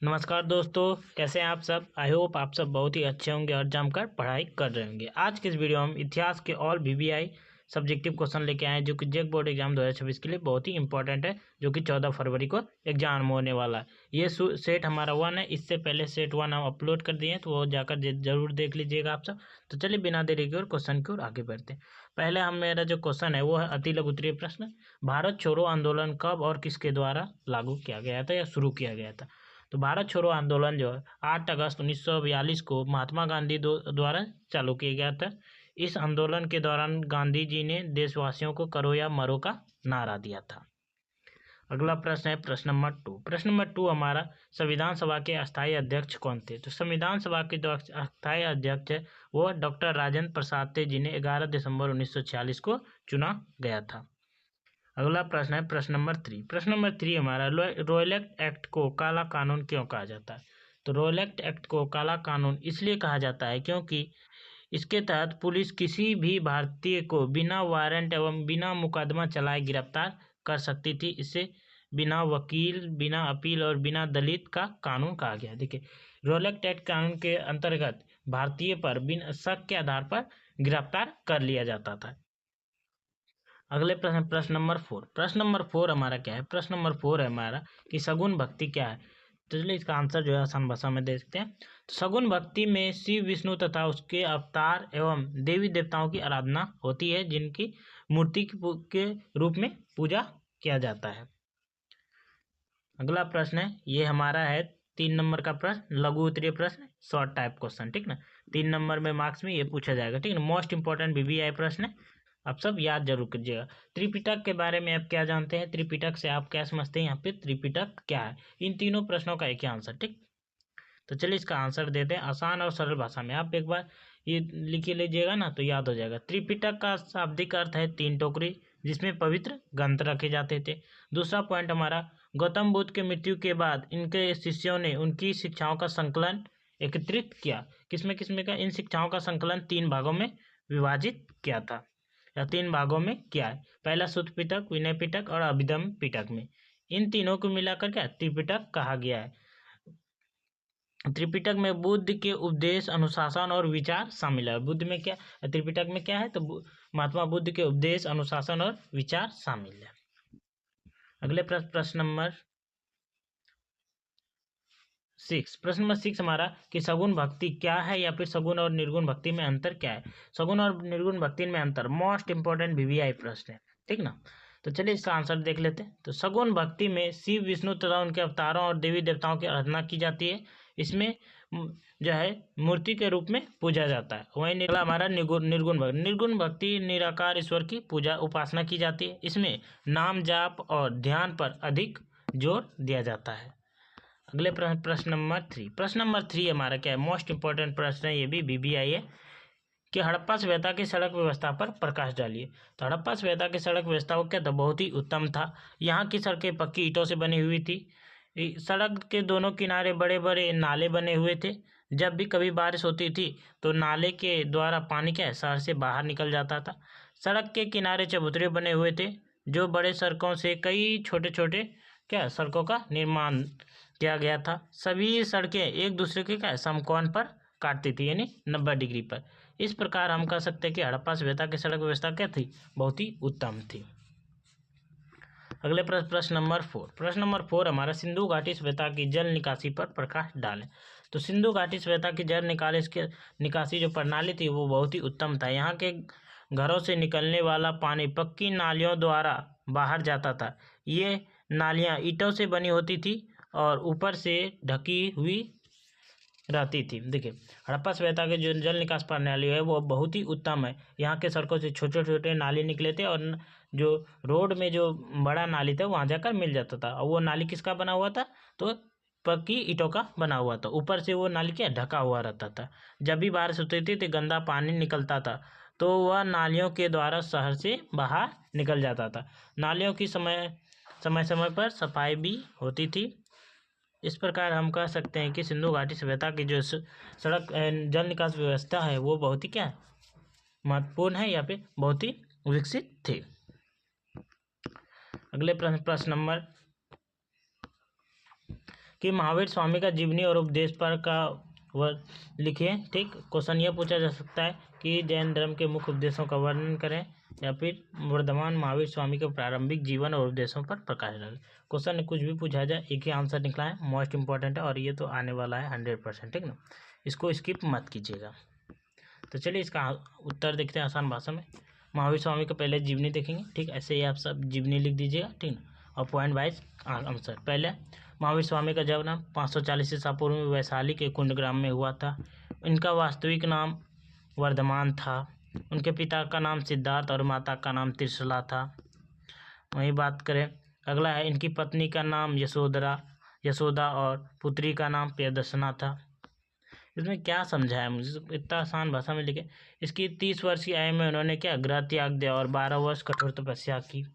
नमस्कार दोस्तों, कैसे हैं आप सब। आई होप आप सब बहुत ही अच्छे होंगे और जमकर पढ़ाई कर रहे होंगे। आज के इस वीडियो में हम इतिहास के ऑल वीवीआई सब्जेक्टिव क्वेश्चन लेके आए हैं, जो कि जेक बोर्ड एग्जाम 2026 के लिए बहुत ही इंपॉर्टेंट है, जो कि 14 फरवरी को एग्जाम होने वाला है। ये सेट हमारा 1 है। इससे पहले सेट 1 हम अपलोड कर दिए हैं, तो वो जाकर जरूर देख लीजिएगा आप सब। तो चलिए बिना देरी के और क्वेश्चन की ओर आगे बढ़ते हैं। पहले मेरा जो क्वेश्चन है वो है अति लघु उत्तरीय प्रश्न। भारत छोड़ो आंदोलन कब और किसके द्वारा लागू किया गया था या शुरू किया गया था। तो भारत छोड़ो आंदोलन जो है 8 अगस्त 1942 को महात्मा गांधी द्वारा चालू किया गया था। इस आंदोलन के दौरान गांधी जी ने देशवासियों को करो या मरो का नारा दिया था। अगला प्रश्न है प्रश्न नंबर 2। प्रश्न नंबर 2 हमारा, संविधान सभा के अस्थायी अध्यक्ष कौन थे। तो संविधान सभा के जो अस्थायी अध्यक्ष है वो डॉक्टर राजेंद्र प्रसाद थे, जिन्हें 11 दिसंबर 1946 को चुना गया था। अगला प्रश्न है प्रश्न नंबर 3। प्रश्न नंबर 3 हमारा, रॉयलेट एक्ट को काला कानून क्यों कहा जाता है। तो रॉयलेट एक्ट को काला कानून इसलिए कहा जाता है क्योंकि इसके तहत पुलिस किसी भी भारतीय को बिना वारंट एवं बिना मुकदमा चलाए गिरफ्तार कर सकती थी। इसे बिना वकील, बिना अपील और बिना दलित का कानून कहा गया। देखिए, रॉयलेट एक्ट कानून के अंतर्गत भारतीय पर बिना शक के आधार पर गिरफ्तार कर लिया जाता था। अगले प्रश्न नंबर 4। प्रश्न नंबर 4 हमारा क्या है। प्रश्न नंबर 4 है हमारा कि सगुन भक्ति क्या है। तो चलिए इसका आंसर जो है आसान भाषा में दे सकते हैं। तो सगुन भक्ति में शिव, विष्णु तथा उसके अवतार एवं देवी देवताओं की आराधना होती है, जिनकी मूर्ति के रूप में पूजा किया जाता है। अगला प्रश्न है ये हमारा है 3 नंबर का प्रश्न, लघु उत्तरीय प्रश्न, शॉर्ट टाइप क्वेश्चन, ठीक ना। 3 नंबर में मार्क्स में ये पूछा जाएगा, ठीक ना। मोस्ट इंपॉर्टेंट वीवीआई प्रश्न है, आप सब याद जरूर कीजिएगा। त्रिपिटक के बारे में आप क्या जानते हैं, त्रिपिटक से आप क्या समझते हैं, यहाँ पे त्रिपिटक क्या है। इन तीनों प्रश्नों का एक ही आंसर, ठीक। तो चलिए इसका आंसर देते हैं आसान और सरल भाषा में। आप एक बार ये लिख लीजिएगा ना तो याद हो जाएगा। त्रिपिटक का शाब्दिक अर्थ है 3 टोकरी, जिसमें पवित्र ग्रंथ रखे जाते थे। दूसरा पॉइंट हमारा, गौतम बुद्ध के मृत्यु के बाद इनके शिष्यों ने उनकी शिक्षाओं का संकलन एकत्रित किया। किसमें किसमें का, इन शिक्षाओं का संकलन 3 भागों में विभाजित किया था या 3 भागों में किया है। पहला शुद्ध पिटक, विनय पिटक और अभिधम पिटक में। इन तीनों को मिलाकर क्या त्रिपिटक कहा गया है। त्रिपिटक में बुद्ध के उपदेश, अनुशासन और विचार शामिल है। बुद्ध में क्या, त्रिपिटक में क्या है, तो महात्मा बुद्ध के उपदेश, अनुशासन और विचार शामिल है। अगले प्रश्न नंबर 6। प्रश्न नंबर 6 हमारा कि सगुण भक्ति क्या है या फिर सगुण और निर्गुण भक्ति में अंतर क्या है। सगुण और निर्गुण भक्ति में अंतर मोस्ट इंपॉर्टेंट वीवीआई प्रश्न है, ठीक ना। तो चलिए इसका आंसर देख लेते हैं। तो सगुण भक्ति में शिव, विष्णु तथा उनके अवतारों और देवी देवताओं की आराधना की जाती है। इसमें जो है मूर्ति के रूप में पूजा जाता है। वहीं निकला हमारा निर्गुण भक्ति। निर्गुण भक्ति निराकार ईश्वर की पूजा उपासना की जाती है। इसमें नाम जाप और ध्यान पर अधिक जोर दिया जाता है। अगले प्रश्न नंबर 3। प्रश्न नंबर 3 हमारा क्या है, मोस्ट इंपॉर्टेंट प्रश्न है, ये भी वीवीआई है कि हड़प्पा सभ्यता की सड़क व्यवस्था पर प्रकाश डालिए। तो हड़प्पा सभ्यता की सड़क व्यवस्था वो क्या था, बहुत ही उत्तम था। यहाँ की सड़कें पक्की ईंटों से बनी हुई थी। सड़क के दोनों किनारे बड़े बड़े नाले बने हुए थे। जब भी कभी बारिश होती थी तो नाले के द्वारा पानी क्या है शहर से बाहर निकल जाता था। सड़क के किनारे चबूतरे बने हुए थे, जो बड़े सड़कों से कई छोटे छोटे क्या सड़कों का निर्माण किया गया था। सभी सड़कें एक दूसरे के क्या समकोण पर काटती थी, यानी 90 डिग्री पर। इस प्रकार हम कह सकते हैं कि हड़प्पा सभ्यता की सड़क व्यवस्था क्या थी, बहुत ही उत्तम थी। अगले प्रश्न नंबर 4। प्रश्न नंबर 4 हमारा, सिंधु घाटी सभ्यता की जल निकासी पर प्रकाश डालें। तो सिंधु घाटी सभ्यता की जल निकासी जो प्रणाली थी वो बहुत ही उत्तम था। यहाँ के घरों से निकलने वाला पानी पक्की नालियों द्वारा बाहर जाता था। ये नालियाँ ईंटों से बनी होती थी और ऊपर से ढकी हुई रहती थी। देखिए, हड़प्पा सभ्यता के जो जल निकास प्रणाली है वो बहुत ही उत्तम है। यहाँ के सड़कों से छोटे छोटे नाली निकले थे और जो रोड में जो बड़ा नाली था वहाँ जाकर मिल जाता था। और वो नाली किसका बना हुआ था, तो पक्की ईंटों का बना हुआ था। ऊपर से वो नाली क्या ढका हुआ रहता था। जब भी बारिश होती थी तो गंदा पानी निकलता था, तो वह नालियों के द्वारा शहर से बाहर निकल जाता था। नालियों की समय समय पर सफाई भी होती थी। इस प्रकार हम कह सकते हैं कि सिंधु घाटी सभ्यता की जो सड़क जल निकास व्यवस्था है वो बहुत ही क्या महत्वपूर्ण है, या फिर बहुत ही विकसित थी। अगले प्रश्न नंबर कि महावीर स्वामी का जीवनी और उपदेश पर का वह लिखिए। ठीक, क्वेश्चन यह पूछा जा सकता है कि जैन धर्म के मुख्य उपदेशों का वर्णन करें या फिर वर्धमान महावीर स्वामी के प्रारंभिक जीवन और उपदेशों पर प्रकाश डालें। क्वेश्चन कुछ भी पूछा जाए, एक ही आंसर निकला है, मोस्ट इंपॉर्टेंट है और ये तो आने वाला है 100%। ठीक ना, इसको स्किप मत कीजिएगा। तो चलिए इसका उत्तर देखते हैं आसान भाषा में। महावीर स्वामी का पहले जीवनी देखेंगे। ठीक, ऐसे ही आप सब जीवनी लिख दीजिएगा। ठीक ना, और पॉइंट वाइज आंसर। पहले महावीर स्वामी का जन्म 540 ईसा पूर्व में वैशाली के कुंड ग्राम में हुआ था। इनका वास्तविक नाम वर्धमान था। उनके पिता का नाम सिद्धार्थ और माता का नाम त्रिशला था। वही बात करें, अगला है इनकी पत्नी का नाम यशोदा और पुत्री का नाम प्रियदर्शना था। इसमें क्या समझाया मुझे, इतना आसान भाषा में लिखे। इसकी 30 वर्ष की आयु में उन्होंने क्या ग्रह त्याग दिया और 12 वर्ष कठोर तपस्या की।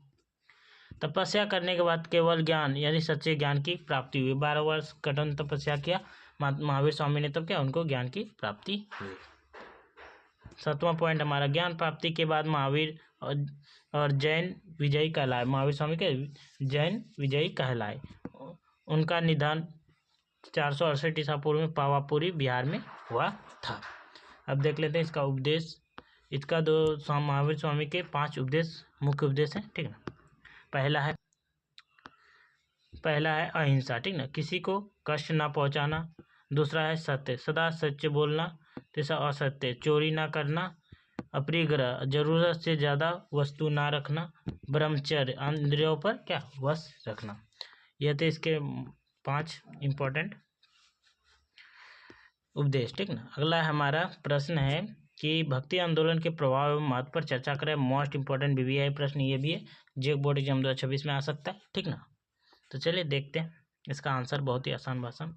तपस्या करने के बाद केवल ज्ञान यानी सच्चे ज्ञान की प्राप्ति हुई। 12 वर्ष कठोर तपस्या किया महावीर स्वामी ने, तब क्या उनको ज्ञान की प्राप्ति हुई। 7वां पॉइंट हमारा, ज्ञान प्राप्ति के बाद महावीर और जैन विजयी कहलाए। महावीर स्वामी के जैन विजयी कहलाए। उनका निधन 468 ईसा पूर्व में पावापुरी बिहार में हुआ था। अब देख लेते हैं इसका उपदेश। इसका महावीर स्वामी के 5 उपदेश मुख्य उपदेश हैं। ठीक ना, पहला है अहिंसा। ठीक ना, किसी को कष्ट ना पहुंचाना। दूसरा है सत्य, सदा सच्चे बोलना। तीसरा असत्य, चोरी ना करना। अपरिग्रह, जरूरत से ज़्यादा वस्तु ना रखना। ब्रह्मचर्य, इंद्रियों पर क्या वश रखना। यह थे इसके 5 इम्पोर्टेंट उपदेश। ठीक ना, अगला हमारा प्रश्न है कि भक्ति आंदोलन के प्रभाव एवं महत्व पर चर्चा करें। मोस्ट इंपॉर्टेंट बीबीआई प्रश्न ये भी है, जेक बोर्ड एग्जाम 2026 में आ सकता है। ठीक ना, तो चलिए देखते हैं इसका आंसर बहुत ही आसान भाषा में।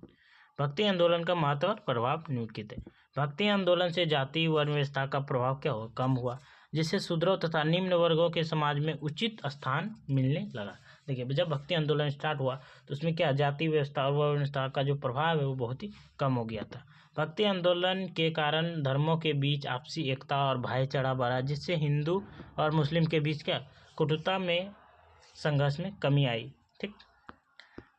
भक्ति आंदोलन का महत्व और प्रभाव निम्नलिखित है। भक्ति आंदोलन से जाति वर्ण व्यवस्था का प्रभाव क्या हुआ, कम हुआ, जिससे शूद्रों तथा निम्न वर्गों के समाज में उचित स्थान मिलने लगा। देखिए, जब भक्ति आंदोलन स्टार्ट हुआ तो उसमें क्या जाति व्यवस्था और वर्ण व्यवस्था का जो प्रभाव है वो बहुत ही कम हो गया था। भक्ति आंदोलन के कारण धर्मों के बीच आपसी एकता और भाईचारा बढ़ा, जिससे हिंदू और मुस्लिम के बीच क्या कटुता में संघर्ष में कमी आई। ठीक,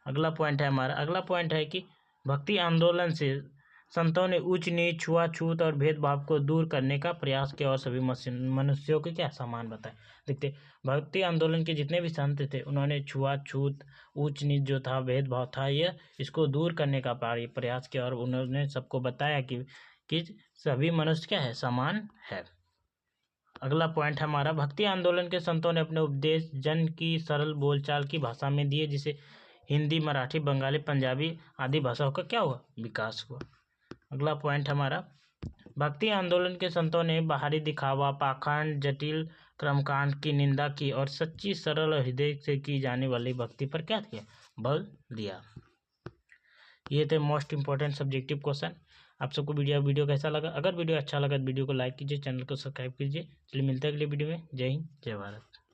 अगला पॉइंट है कि भक्ति आंदोलन से संतों ने उच्च नीच, छुआछूत और भेदभाव को दूर करने का प्रयास किया और सभी मनुष्यों को क्या समान बताए। देखते, भक्ति आंदोलन के जितने भी संत थे उन्होंने छुआछूत, उच्च नीच जो था, भेदभाव था, यह इसको दूर करने का प्रयास किया और उन्होंने सबको बताया कि सभी मनुष्य क्या है, समान है। अगला पॉइंट हमारा, भक्ति आंदोलन के संतों ने अपने उपदेश जन की सरल बोलचाल की भाषा में दिए, जिसे हिंदी, मराठी, बंगाली, पंजाबी आदि भाषाओं का क्या हुआ, विकास हुआ। अगला पॉइंट हमारा, भक्ति आंदोलन के संतों ने बाहरी दिखावा, पाखंड, जटिल कर्मकांड की निंदा की और सच्ची, सरल और हृदय से की जाने वाली भक्ति पर क्या दिया, बल दिया। ये थे मोस्ट इंपॉर्टेंट सब्जेक्टिव क्वेश्चन। आप सबको वीडियो कैसा लगा? अगर वीडियो अच्छा लगा तो वीडियो को लाइक कीजिए, चैनल को सब्सक्राइब कीजिए। चलिए मिलते हैं अगले वीडियो में। जय हिंद, जय भारत।